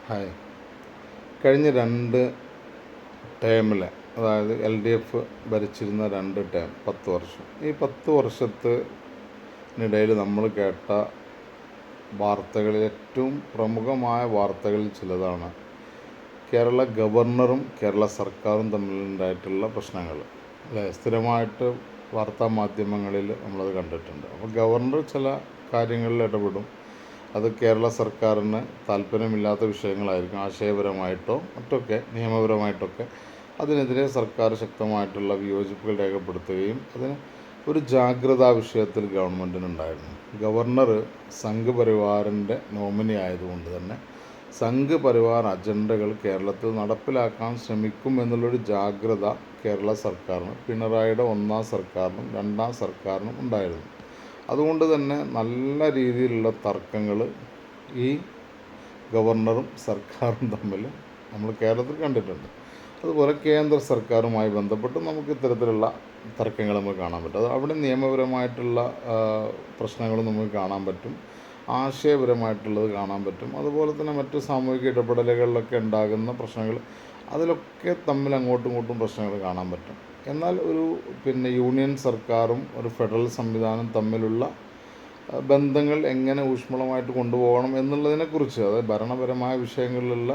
Hi. കഴിഞ്ഞ 2 ടേമിൽ, അതായത് LDF ഭരിച്ചിരുന്ന 2 ടേം, 10 വർഷം, ഈ 10 വർഷത്തിനിടയിൽ നമ്മൾ കേട്ട വാർത്തകളിൽ ഏറ്റവും പ്രമുഖമായ വാർത്തകളിൽ ചിലതാണ് കേരള ഗവർണറും കേരള സർക്കാരും തമ്മിലുണ്ടായിട്ടുള്ള പ്രശ്നങ്ങൾ. അല്ലേ? സ്ഥിരമായിട്ട് വാർത്താ മാധ്യമങ്ങളിൽ നമ്മളത് കണ്ടിട്ടുണ്ട്. അപ്പോൾ ഗവർണർ ചില കാര്യങ്ങളിൽ ഇടപെടും. അത് കേരള സർക്കാരിന് താല്പര്യമില്ലാത്ത വിഷയങ്ങളായിരിക്കും, ആശയപരമായിട്ടോ മറ്റൊക്കെ നിയമപരമായിട്ടൊക്കെ. അതിനെതിരെ സർക്കാർ ശക്തമായിട്ടുള്ള വിയോജിപ്പുകൾ രേഖപ്പെടുത്തുകയും അതിന് ഒരു ജാഗ്രതാ വിഷയത്തിൽ ഗവൺമെൻറ്റിനുണ്ടായിരുന്നു. ഗവർണർ സംഘ് പരിവാറിൻ്റെ നോമിനി ആയതുകൊണ്ട് തന്നെ സംഘ് പരിവാർ അജണ്ടകൾ കേരളത്തിൽ നടപ്പിലാക്കാൻ ശ്രമിക്കും എന്നുള്ളൊരു ജാഗ്രത കേരള സർക്കാരിന്, പിണറായിയുടെ 1ാം സർക്കാരിനും 2ാം സർക്കാരിനും ഉണ്ടായിരുന്നു. അതുകൊണ്ട് തന്നെ നല്ല രീതിയിലുള്ള തർക്കങ്ങൾ ഈ ഗവർണറും സർക്കാരും തമ്മിൽ നമ്മൾ കേരളത്തിൽ കണ്ടിട്ടുണ്ട്. അതുപോലെ കേന്ദ്ര സർക്കാരുമായി ബന്ധപ്പെട്ട് നമുക്ക് ഇത്തരത്തിലുള്ള തർക്കങ്ങൾ നമുക്ക് കാണാൻ പറ്റും. അത് അവിടെ നിയമപരമായിട്ടുള്ള പ്രശ്നങ്ങൾ നമുക്ക് കാണാൻ പറ്റും, ആശയപരമായിട്ടുള്ളത് കാണാൻ പറ്റും. അതുപോലെ തന്നെ മറ്റ് സാമൂഹിക ഇടപെടലുകളിലൊക്കെ ഉണ്ടാകുന്ന പ്രശ്നങ്ങൾ, അതിലൊക്കെ തമ്മിൽ അങ്ങോട്ടും ഇങ്ങോട്ടും പ്രശ്നങ്ങൾ കാണാൻ പറ്റും. എന്നാൽ ഒരു യൂണിയൻ സർക്കാരും ഒരു ഫെഡറൽ സംവിധാനം തമ്മിലുള്ള ബന്ധങ്ങൾ എങ്ങനെ ഊഷ്മളമായിട്ട് കൊണ്ടുപോകണം എന്നുള്ളതിനെക്കുറിച്ച്, അതായത് ഭരണപരമായ വിഷയങ്ങളിലുള്ള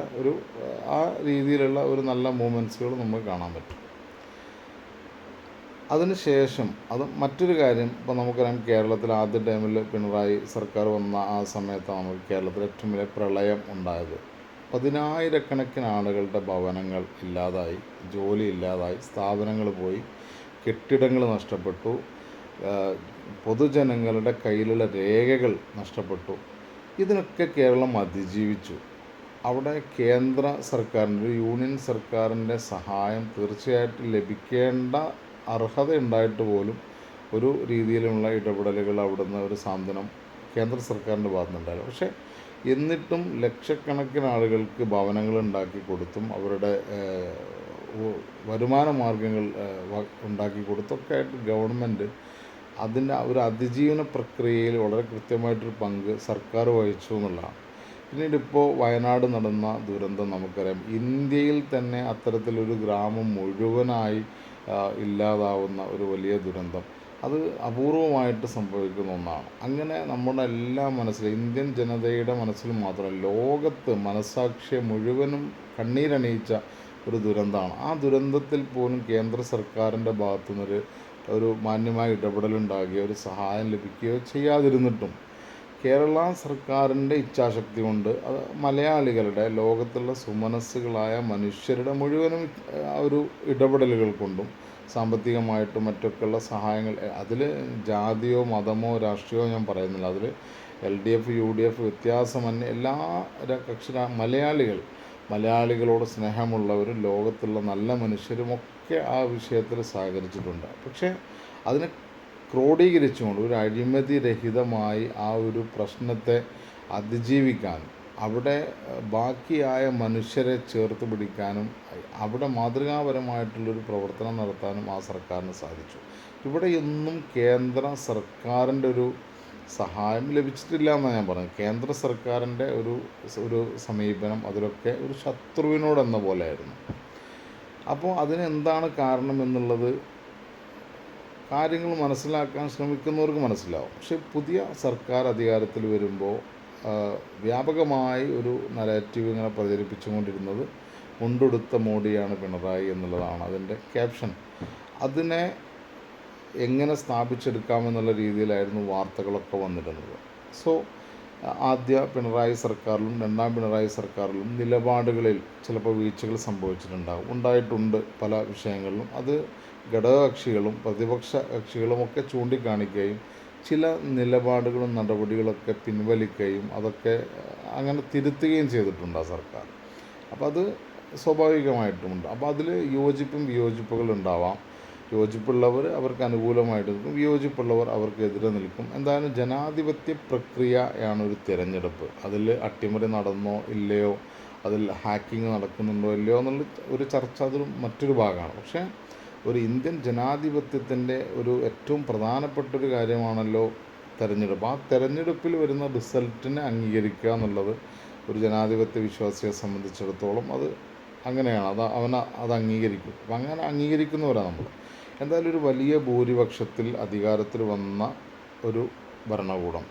ആ രീതിയിലുള്ള ഒരു നല്ല മൂവ്മെൻറ്റ്സുകൾ നമുക്ക് കാണാൻ പറ്റും. അതിനുശേഷം അത് മറ്റൊരു കാര്യം, ഇപ്പോൾ നമുക്കറിയാം കേരളത്തിൽ ആദ്യ ടൈമിൽ പിണറായി സർക്കാർ വന്ന ആ സമയത്താണ് നമുക്ക് കേരളത്തിൽ ഏറ്റവും വലിയ പ്രളയം ഉണ്ടായത്. 10,000-കണക്കിന് ആളുകളുടെ ഭവനങ്ങൾ ഇല്ലാതായി, ജോലി ഇല്ലാതായി, സ്ഥാപനങ്ങൾ പോയി, കെട്ടിടങ്ങൾ നഷ്ടപ്പെട്ടു, പൊതുജനങ്ങളുടെ കയ്യിലുള്ള രേഖകൾ നഷ്ടപ്പെട്ടു. ഇതിനൊക്കെ കേരളം അതിജീവിച്ചു. അവിടെ കേന്ദ്ര സർക്കാരിൻ്റെ, ഒരു യൂണിയൻ സർക്കാരിൻ്റെ സഹായം തീർച്ചയായിട്ടും ലഭിക്കേണ്ട അർഹത ഉണ്ടായിട്ട് പോലും ഒരു രീതിയിലുള്ള ഇടപെടലുകൾ അവിടുന്ന് ഒരു സാന്ത്വനം കേന്ദ്ര സർക്കാരിൻ്റെ ഭാഗത്തുനിന്നുണ്ടായില്ല. പക്ഷേ എന്നിട്ടും ലക്ഷക്കണക്കിന് ആളുകൾക്ക് ഭവനങ്ങൾ ഉണ്ടാക്കി കൊടുത്തും അവരുടെ വരുമാന മാർഗങ്ങൾ ഉണ്ടാക്കി കൊടുത്തൊക്കെ ആയിട്ട് ഗവൺമെൻറ് അതിൻ്റെ ഒരു അതിജീവന പ്രക്രിയയിൽ വളരെ കൃത്യമായിട്ടൊരു പങ്ക് സർക്കാർ വഹിച്ചു എന്നുള്ളതാണ്. പിന്നീട് ഇപ്പോൾ വയനാട് നടന്ന ദുരന്തം നമുക്കറിയാം. ഇന്ത്യയിൽ തന്നെ അത്തരത്തിലൊരു ഗ്രാമം മുഴുവനായി ഇല്ലാതാവുന്ന ഒരു വലിയ ദുരന്തം, അത് അപൂർവമായിട്ട് സംഭവിക്കുന്ന ഒന്നാണ്. അങ്ങനെ നമ്മുടെ എല്ലാ മനസ്സിലും, ഇന്ത്യൻ ജനതയുടെ മനസ്സിൽ മാത്രമല്ല, ലോകത്ത് മനസ്സാക്ഷിയെ മുഴുവനും കണ്ണീരണിയിച്ച ഒരു ദുരന്തമാണ്. ആ ദുരന്തത്തിൽ പോലും കേന്ദ്ര സർക്കാരിൻ്റെ ഭാഗത്തുനിന്നൊരു മാന്യമായ ഇടപെടലുണ്ടാകുകയോ ഒരു സഹായം ലഭിക്കുകയോ ചെയ്യാതിരുന്നിട്ടും കേരള സർക്കാരിൻ്റെ ഇച്ഛാശക്തി കൊണ്ട് അത് മലയാളികളുടെ, ലോകത്തുള്ള സുമനസ്സുകളായ മനുഷ്യരുടെ മുഴുവനും ഒരു ഇടപെടലുകൾ കൊണ്ടും സാമ്പത്തികമായിട്ടും മറ്റൊക്കെയുള്ള സഹായങ്ങൾ, അതിൽ ജാതിയോ മതമോ രാഷ്ട്രീയമോ ഞാൻ പറയുന്നില്ല, അതിൽ LDF UDF വ്യത്യാസമന്യേ എല്ലാ കക്ഷി മലയാളികളോട് സ്നേഹമുള്ളവരും ലോകത്തുള്ള നല്ല മനുഷ്യരുമൊക്കെ ആ വിഷയത്തിൽ സഹകരിച്ചിട്ടുണ്ട്. പക്ഷേ അതിനെ ക്രോഡീകരിച്ചുകൊണ്ട് ഒരു അഴിമതിരഹിതമായി ആ ഒരു പ്രശ്നത്തെ അതിജീവിക്കാനും അവിടെ ബാക്കിയായ മനുഷ്യരെ ചേർത്ത് പിടിക്കാനും അവിടെ മാതൃകാപരമായിട്ടുള്ളൊരു പ്രവർത്തനം നടത്താനും ആ സർക്കാരിന് സാധിച്ചു. ഇവിടെയൊന്നും കേന്ദ്ര സർക്കാരിൻ്റെ ഒരു സഹായം ലഭിച്ചിട്ടില്ല എന്നാണ് ഞാൻ പറഞ്ഞത്. കേന്ദ്ര സർക്കാരിൻ്റെ ഒരു സമീപനം അതിലൊക്കെ ഒരു ശത്രുവിനോടെന്ന പോലെയായിരുന്നു. അപ്പോൾ അതിനെന്താണ് കാരണം എന്നുള്ളത് കാര്യങ്ങൾ മനസ്സിലാക്കാൻ ശ്രമിക്കുന്നവർക്ക് മനസ്സിലാവും. പക്ഷേ പുതിയ സർക്കാർ അധികാരത്തിൽ വരുമ്പോൾ വ്യാപകമായി ഒരു നരേറ്റീവ് ഇങ്ങനെ പ്രചരിപ്പിച്ചുകൊണ്ടിരുന്നത് മുണ്ടെടുത്ത മോഡിയാണ് പിണറായി എന്നുള്ളതാണ് അതിൻ്റെ ക്യാപ്ഷൻ. അതിനെ എങ്ങനെ സ്ഥാപിച്ചെടുക്കാമെന്നുള്ള രീതിയിലായിരുന്നു വാർത്തകളൊക്കെ വന്നിരുന്നത്. സോ ആദ്യ പിണറായി സർക്കാരിലും 2ാം പിണറായി സർക്കാരിലും നിലപാടുകളിൽ ചിലപ്പോൾ വീഴ്ചകൾ ഉണ്ടായിട്ടുണ്ട് പല വിഷയങ്ങളിലും. അത് ഘടകകക്ഷികളും പ്രതിപക്ഷ കക്ഷികളുമൊക്കെ ചൂണ്ടിക്കാണിക്കുകയും ചില നിലപാടുകളും നടപടികളൊക്കെ പിൻവലിക്കുകയും അതൊക്കെ അങ്ങനെ തിരുത്തുകയും ചെയ്തിട്ടുണ്ട് ആ സർക്കാർ. അപ്പോൾ അത് സ്വാഭാവികമായിട്ടുമുണ്ട്. അപ്പോൾ അതിൽ യോജിപ്പും വിയോജിപ്പുകളും ഉണ്ടാവാം. യോജിപ്പുള്ളവർ അവർക്ക് അനുകൂലമായിട്ട് നിൽക്കും, വിയോജിപ്പുള്ളവർ അവർക്കെതിരെ നിൽക്കും. എന്തായാലും ജനാധിപത്യ പ്രക്രിയയാണ് ഒരു തിരഞ്ഞെടുപ്പ്. അതിൽ അട്ടിമറി നടന്നോ ഇല്ലയോ, അതിൽ ഹാക്കിങ് നടക്കുന്നുണ്ടോ ഇല്ലയോ എന്നുള്ള ഒരു ചർച്ച അതിൽ മറ്റൊരു ഭാഗമാണ്. പക്ഷേ ഒരു ഇന്ത്യൻ ജനാധിപത്യത്തിൻ്റെ ഏറ്റവും പ്രധാനപ്പെട്ടൊരു കാര്യമാണല്ലോ തെരഞ്ഞെടുപ്പ്. ആ തെരഞ്ഞെടുപ്പിൽ വരുന്ന റിസൾട്ടിനെ അംഗീകരിക്കുക എന്നുള്ളത് ഒരു ജനാധിപത്യ വിശ്വാസിയെ സംബന്ധിച്ചിടത്തോളം അത് അങ്ങനെയാണ്. അത് അംഗീകരിക്കും. അപ്പം അങ്ങനെ അംഗീകരിക്കുന്നവരാണ് നമ്മൾ. എന്തായാലും ഒരു വലിയ ഭൂരിപക്ഷത്തിൽ അധികാരത്തിൽ വന്ന ഒരു ഭരണകൂടം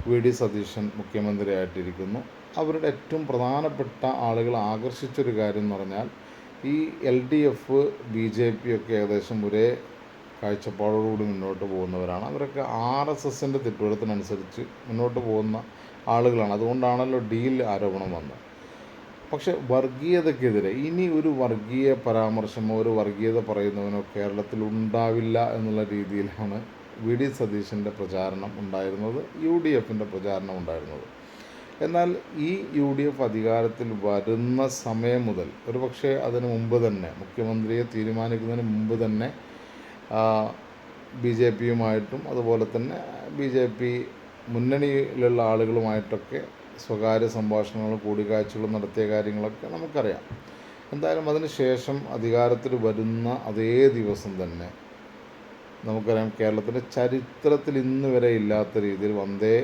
വി ഡി സതീശൻ മുഖ്യമന്ത്രിയായിട്ടിരിക്കുന്നു. അവരുടെ ഏറ്റവും പ്രധാനപ്പെട്ട ആളുകൾ ആകർഷിച്ചൊരു കാര്യം എന്ന് പറഞ്ഞാൽ ഈ LDF BJP ഒക്കെ ഏകദേശം ഒരേ കാഴ്ചപ്പാടോടുകൂടി മുന്നോട്ട് പോകുന്നവരാണ്. അവരൊക്കെ RSSൻ്റെ തിട്ടൂരത്തിനനുസരിച്ച് മുന്നോട്ട് പോകുന്ന ആളുകളാണ്. അതുകൊണ്ടാണല്ലോ ഡീൽ ആരോപണം വന്നത്. പക്ഷെ വർഗീയതയ്ക്കെതിരെ ഇനി ഒരു വർഗീയ പരാമർശമോ ഒരു വർഗീയത പറയുന്നവനോ കേരളത്തിൽ ഉണ്ടാവില്ല എന്നുള്ള രീതിയിലാണ് വി ഡി സതീശൻ്റെ പ്രചാരണം ഉണ്ടായിരുന്നത്, UDFൻ്റെ പ്രചാരണം ഉണ്ടായിരുന്നത്. എന്നാൽ ഈ UDF അധികാരത്തിൽ വരുന്ന സമയം മുതൽ, ഒരു പക്ഷേ അതിന് മുമ്പ് തന്നെ, മുഖ്യമന്ത്രിയെ തീരുമാനിക്കുന്നതിന് മുമ്പ് തന്നെ BJPയുമായിട്ടും അതുപോലെ തന്നെ BJP മുന്നണിയിലുള്ള ആളുകളുമായിട്ടൊക്കെ സ്വകാര്യ സംഭാഷണങ്ങളും കൂടിക്കാഴ്ചകളും നടത്തിയ കാര്യങ്ങളൊക്കെ നമുക്കറിയാം. എന്തായാലും അതിന് ശേഷം അധികാരത്തിൽ വരുന്ന അതേ ദിവസം തന്നെ നമുക്കറിയാം, കേരളത്തിൻ്റെ ചരിത്രത്തിൽ ഇന്ന് വരെ ഇല്ലാത്ത രീതിയിൽ വന്ദേ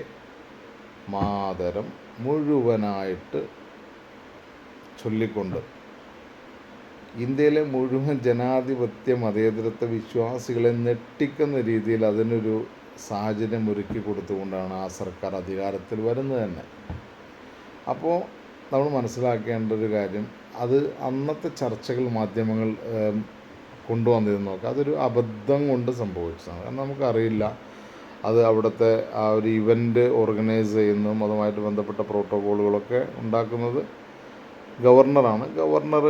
മാതരം മുഴുവനായിട്ട് ചൊല്ലിക്കൊണ്ട് ഇന്ത്യയിലെ മുഴുവൻ ജനാധിപത്യ മതേതരത്വ വിശ്വാസികളെ ഞെട്ടിക്കുന്ന രീതിയിൽ അതിനൊരു സാഹചര്യം ഒരുക്കി കൊടുത്തുകൊണ്ടാണ് ആ സർക്കാർ അധികാരത്തിൽ വരുന്നത് തന്നെ. അപ്പോൾ നമ്മൾ മനസ്സിലാക്കേണ്ട ഒരു കാര്യം, അത് അന്നത്തെ ചർച്ചകൾ മാധ്യമങ്ങൾ കൊണ്ടുവന്നിരുന്നു നോക്കുക, അതൊരു അബദ്ധം കൊണ്ട് സംഭവിച്ചതാണ്. കാരണം നമുക്കറിയില്ല, അത് അവിടുത്തെ ആ ഒരു ഇവൻ്റ് ഓർഗനൈസ് ചെയ്യുന്നതും അതുമായിട്ട് ബന്ധപ്പെട്ട പ്രോട്ടോക്കോളുകളൊക്കെ ഉണ്ടാക്കുന്നത് ഗവർണറാണ്. ഗവർണർ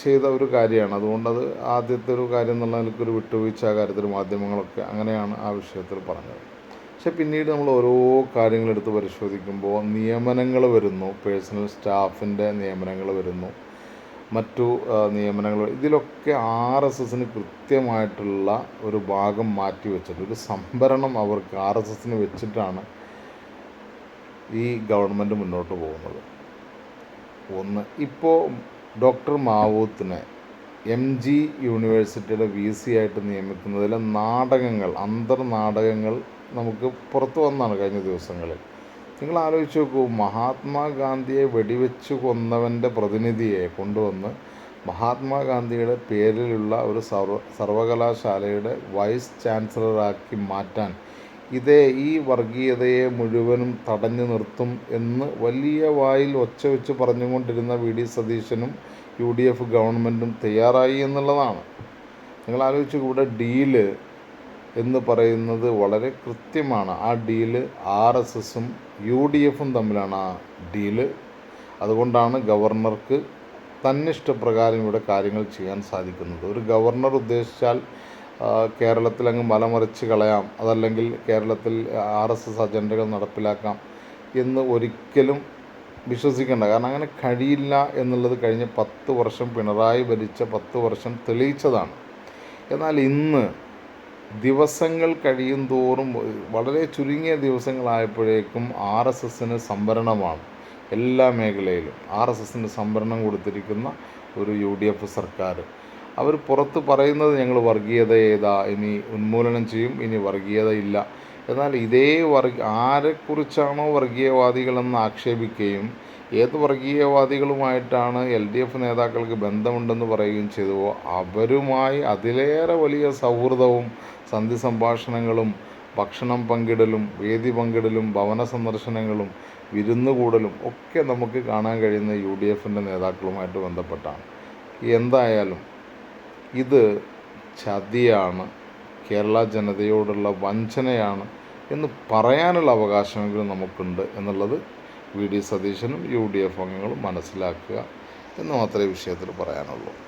ചെയ്ത ഒരു കാര്യമാണ്. അതുകൊണ്ടത് ആദ്യത്തെ ഒരു കാര്യം എന്നുള്ള നിലയ്ക്കൊരു വിട്ടുവീഴ്ച ആ കാര്യത്തിൽ മാധ്യമങ്ങളൊക്കെ അങ്ങനെയാണ് ആ വിഷയത്തിൽ പറഞ്ഞത്. പക്ഷെ പിന്നീട് നമ്മൾ ഓരോ കാര്യങ്ങളെടുത്ത് പരിശോധിക്കുമ്പോൾ നിയമനങ്ങൾ വരുന്നു, പേഴ്സണൽ സ്റ്റാഫിൻ്റെ നിയമനങ്ങൾ വരുന്നു, മറ്റു നിയമനങ്ങൾ. ഇതിലൊക്കെ RSSന് കൃത്യമായിട്ടുള്ള ഒരു ഭാഗം മാറ്റി വെച്ചിട്ട് ഒരു സംഭരണം അവർക്ക് RSSന് വെച്ചിട്ടാണ് ഈ ഗവൺമെൻറ് മുന്നോട്ട് പോകുന്നത്. ഒന്ന്, ഇപ്പോൾ ഡോക്ടർ മാവൂത്തിനെ MG യൂണിവേഴ്സിറ്റിയുടെ VC ആയിട്ട് നിയമിക്കുന്നതിലെ നാടകങ്ങൾ, അന്തർനാടകങ്ങൾ നമുക്ക് പുറത്തു വന്നതാണ് കഴിഞ്ഞ ദിവസങ്ങളിൽ. നിങ്ങൾ ആലോചിച്ച് നോക്കൂ, മഹാത്മാഗാന്ധിയെ വെടിവെച്ച് കൊന്നവൻ്റെ പ്രതിനിധിയെ കൊണ്ടുവന്ന് മഹാത്മാഗാന്ധിയുടെ പേരിലുള്ള ഒരു സർവകലാശാലയുടെ വൈസ് ചാൻസലറാക്കി മാറ്റാൻ ഈ വർഗീയതയെ മുഴുവനും തടഞ്ഞു നിർത്തും എന്ന് വലിയ വായിൽ ഒച്ച വെച്ച് പറഞ്ഞുകൊണ്ടിരുന്ന വി ഡി സതീശനും UDF ഗവൺമെൻറ്റും തയ്യാറായി എന്നുള്ളതാണ്. നിങ്ങൾ ആലോചിച്ച്, ഇവിടെ ഡീല് എന്ന് പറയുന്നത് വളരെ കൃത്യമാണ്. ആ ഡീല് RSSും UDFും തമ്മിലാണ് ആ ഡീല്. അതുകൊണ്ടാണ് ഗവർണർക്ക് തന്നിഷ്ടപ്രകാരം ഇവിടെ കാര്യങ്ങൾ ചെയ്യാൻ സാധിക്കുന്നത്. ഒരു ഗവർണർ ഉദ്ദേശിച്ചാൽ കേരളത്തിൽ അങ്ങ് മലമറിച്ച് കളയാം, അതല്ലെങ്കിൽ കേരളത്തിൽ RSS അജണ്ടകൾ നടപ്പിലാക്കാം എന്ന് ഒരിക്കലും വിശ്വസിക്കേണ്ട. കാരണം അങ്ങനെ കഴിയില്ല എന്നുള്ളത് കഴിഞ്ഞ 10 വർഷം പിണറായി ഭരിച്ച 10 വർഷം തെളിയിച്ചതാണ്. എന്നാൽ ഇന്ന് ദിവസങ്ങൾ കഴിയും തോറും, വളരെ ചുരുങ്ങിയ ദിവസങ്ങളായപ്പോഴേക്കും RSSന് സംവരണമാണ് എല്ലാ മേഖലയിലും. RSSന് സംവരണം കൊടുത്തിരിക്കുന്ന ഒരു UDF സർക്കാർ. അവർ പുറത്ത് പറയുന്നത് ഞങ്ങൾ വർഗീയത ഇനി ഉന്മൂലനം ചെയ്യും, ഇനി വർഗീയത ഇല്ല. എന്നാൽ ആരെക്കുറിച്ചാണോ വർഗീയവാദികളെന്ന് ആക്ഷേപിക്കുകയും ഏത് വർഗീയവാദികളുമായിട്ടാണ് LDF നേതാക്കൾക്ക് ബന്ധമുണ്ടെന്ന് പറയുകയും ചെയ്തുവോ അവരുമായി അതിലേറെ വലിയ സൗഹൃദവും സന്ധി സംഭാഷണങ്ങളും ഭക്ഷണം പങ്കിടലും വേദി പങ്കിടലും ഭവന സന്ദർശനങ്ങളും വിരുന്നുകൂടലും ഒക്കെ നമുക്ക് കാണാൻ കഴിയുന്ന UDFൻ്റെ നേതാക്കളുമായിട്ട് ബന്ധപ്പെട്ടാണ്. എന്തായാലും ഇത് ചതിയാണ്, കേരള ജനതയോടുള്ള വഞ്ചനയാണ് എന്ന് പറയാനുള്ള അവകാശമെങ്കിലും നമുക്കുണ്ട് എന്നുള്ളത് വി ഡി സതീശനും UDF അംഗങ്ങളും മനസ്സിലാക്കുക എന്ന് മാത്രമേ വിഷയത്തിൽ പറയാനുള്ളൂ.